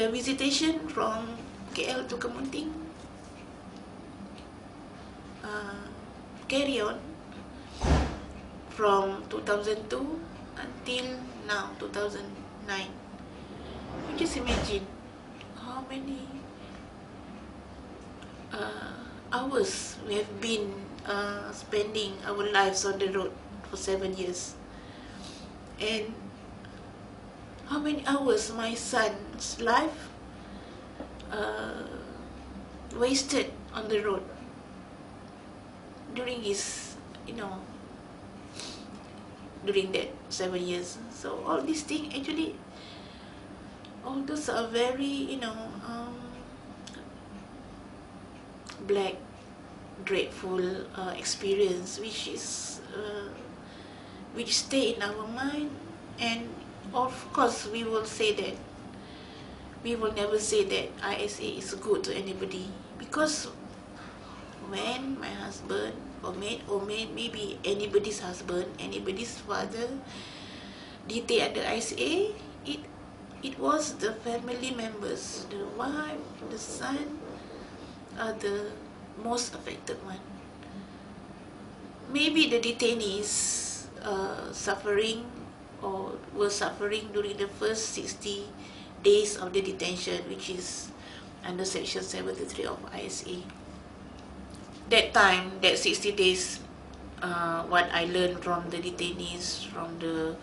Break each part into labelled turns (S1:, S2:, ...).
S1: the visitation from KL to Kamunting carry on from 2002 until now, 2009. You just imagine how many hours we have been spending our lives on the road for 7 years, and how many hours my son's life wasted on the road during his, during that 7 years. So all these things actually, all those are very, black, dreadful experience, which stay in our mind. And of course we will say that, we will never say that ISA is good to anybody, because when my husband or maybe anybody's husband, anybody's father detained under ISA, it was the family members, the wife, the son, are the most affected one. Maybe the detainees suffering or were suffering during the first 60 days of the detention, which is under Section 73 of ISA. That time, that 60 days, what I learned from the detainees, from the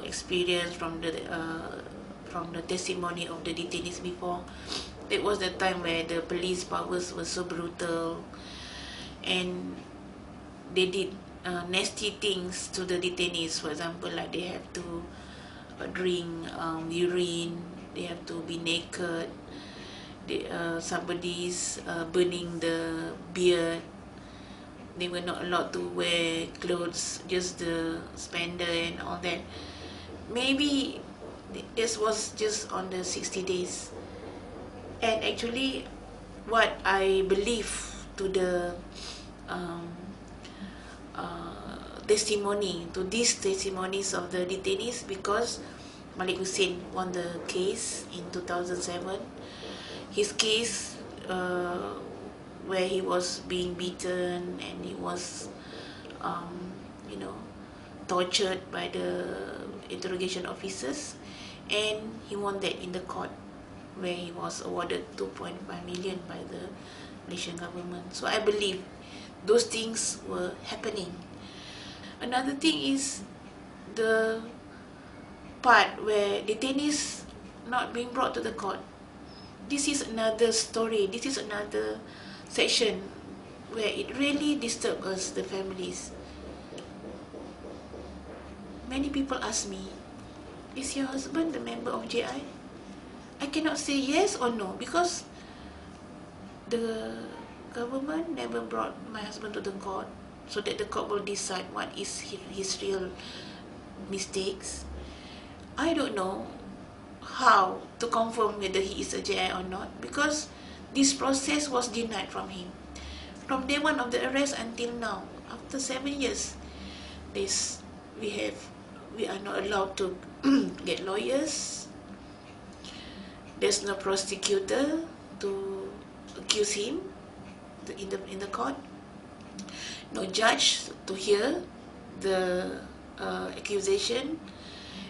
S1: experience, from the testimony of the detainees before, it was the time where the police powers were so brutal, and they did nasty things to the detainees. For example, like they have to drink urine, they have to be naked, somebody's burning the beard, they were not allowed to wear clothes, just the spender and all that. Maybe this was just on the 60 days. And actually, what I believe to the testimony, to these testimonies of the detainees, because Malik Hussein won the case in 2007. His case where he was being beaten and he was, tortured by the interrogation officers, and he won that in the court, where he was awarded 2.5 million by the Malaysian government. So I believe those things were happening. Another thing is the part where detainees not being brought to the court. This is another story, this is another section where it really disturbs us, the families. Many people ask me, is your husband a member of JI? I cannot say yes or no, because the government never brought my husband to the court, so that the court will decide what is his real mistakes. I don't know how to confirm whether he is a JI or not, because this process was denied from him. From day one of the arrest until now, after 7 years, we are not allowed to get lawyers. There's no prosecutor to accuse him in the court. No judge to hear the accusation,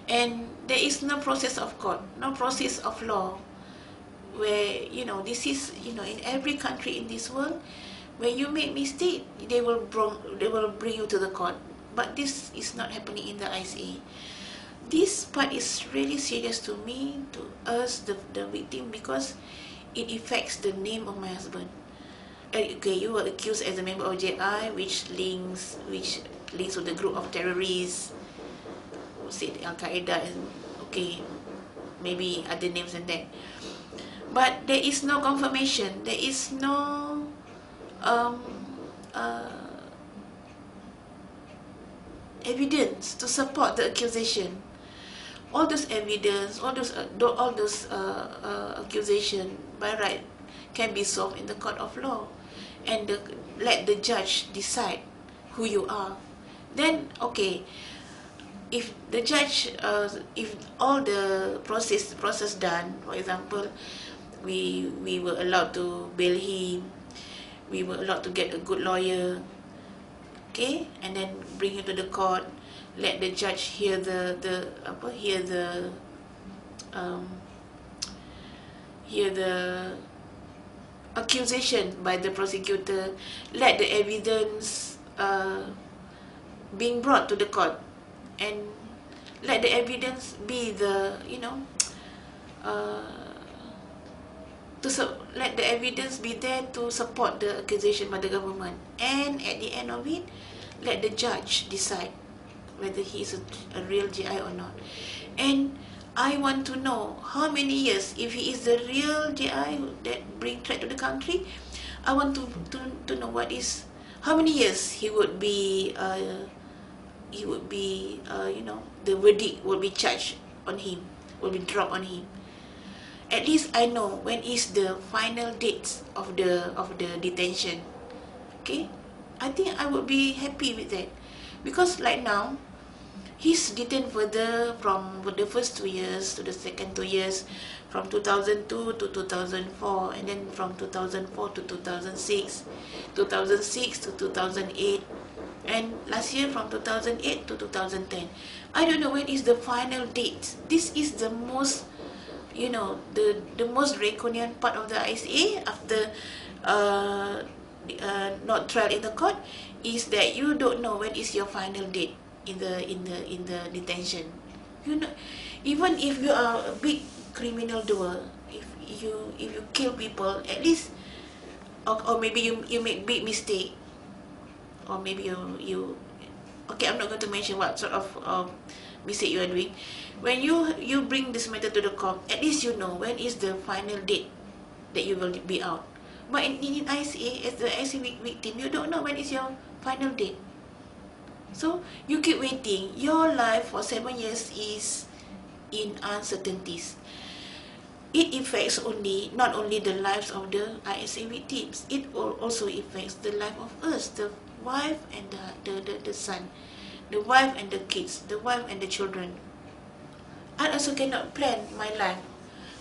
S1: and there is no process of court, no process of law, where this is in every country in this world, when you make mistake, they will bring you to the court. But this is not happening in the ISA. This part is really serious to me, to us, the victim, because it affects the name of my husband. Okay, you were accused as a member of JI, which links with the group of terrorists, say Al-Qaeda, and okay, maybe other names than that. But there is no confirmation, there is no evidence to support the accusation. All those evidence, all those accusation by right can be solved in the court of law, and let the judge decide who you are. Then okay, if the judge, if all the process done, for example, we were allowed to bail him, we were allowed to get a good lawyer, okay, and then bring him to the court, let the judge hear the accusation by the prosecutor, let the evidence being brought to the court, and let the evidence be the, let the evidence be there to support the accusation by the government, and at the end of it, let the judge decide whether he is a real GI or not. And I want to know how many years, if he is the real GI that bring threat to the country, I want to know how many years he would be, the verdict will be charged on him, will be dropped on him. At least I know when is the final date of the detention. Okay, I think I would be happy with that, because right now he's detained further from the first 2 years to the second 2 years, from 2002 to 2004, and then from 2004 to 2006, 2006 to 2008, and last year from 2008 to 2010. I don't know when is the final date. This is the most, the most draconian part of the ICA after not trial in the court, is that you don't know when is your final date in the detention. Even if you are a big criminal doer, if you kill people, at least, or maybe you make big mistake, or maybe you okay, I'm not going to mention what sort of mistake you are doing. When you bring this matter to the court, at least you know when is the final date that you will be out. But in ICA, as the ICA victim, you don't know when is your final date. So you keep waiting. Your life for 7 years is in uncertainties. It affects not only the lives of the ISA victims, it also affects the life of us, the wife and the son, the wife and the kids, the wife and the children. I also cannot plan my life.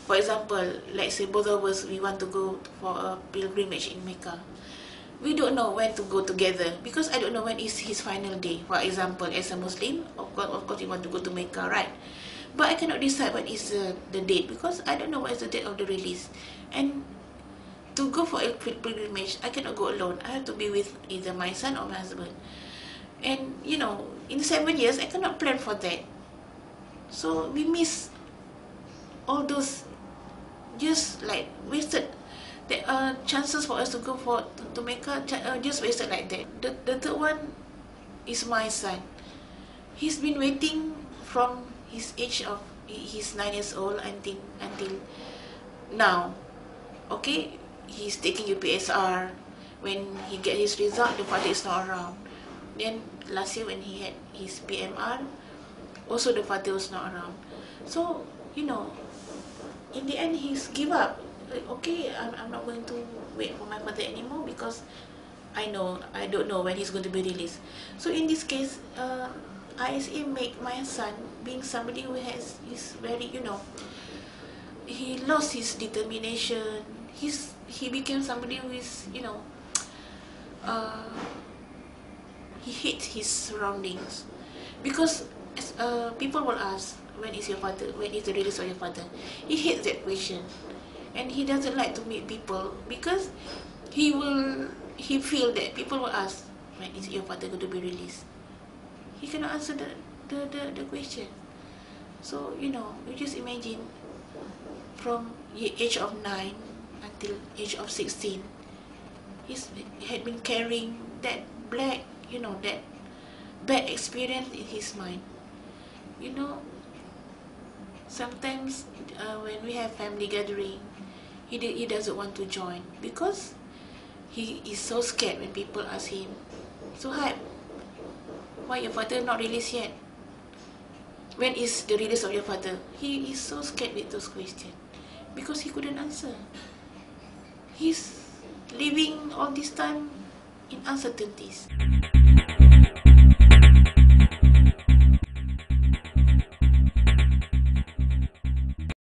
S1: For example, let's say both of us, we want to go for a pilgrimage in Mecca. We don't know when to go together, because I don't know when is his final day. For example, as a Muslim, of course we want to go to Mecca, right? But I cannot decide what is the date, because I don't know what is the date of the release. And to go for a pilgrimage, I cannot go alone. I have to be with either my son or my husband. And in 7 years, I cannot plan for that. So we miss all those, just like wasted. There are chances for us to go to Mecca, just wasted like that. The third one is my son. He's been waiting from his age of, he's 9 years old until now. Okay, he's taking UPSR. When he get his result, the father is not around. Then last year when he had his PMR, also the father was not around. So in the end he's give up. Like, okay, I'm not going to wait for my father anymore, because I don't know when he's going to be released. So in this case, ISA make my son, being somebody who is very, he lost his determination. He became somebody who is, he hates his surroundings, because people will ask, when is your father? When is the release of your father? He hates that question, and he doesn't like to meet people, because he feel that people will ask, when is your father going to be released? He cannot answer the question. So you just imagine, from the age of 9 until age of 16, he had been carrying that that bad experience in his mind. Sometimes when we have family gathering, he doesn't want to join, because he is so scared when people ask him, so Hype, why your father not released yet? When is the release of your father? He is so scared with those questions, because he couldn't answer. He's living all this time in uncertainties.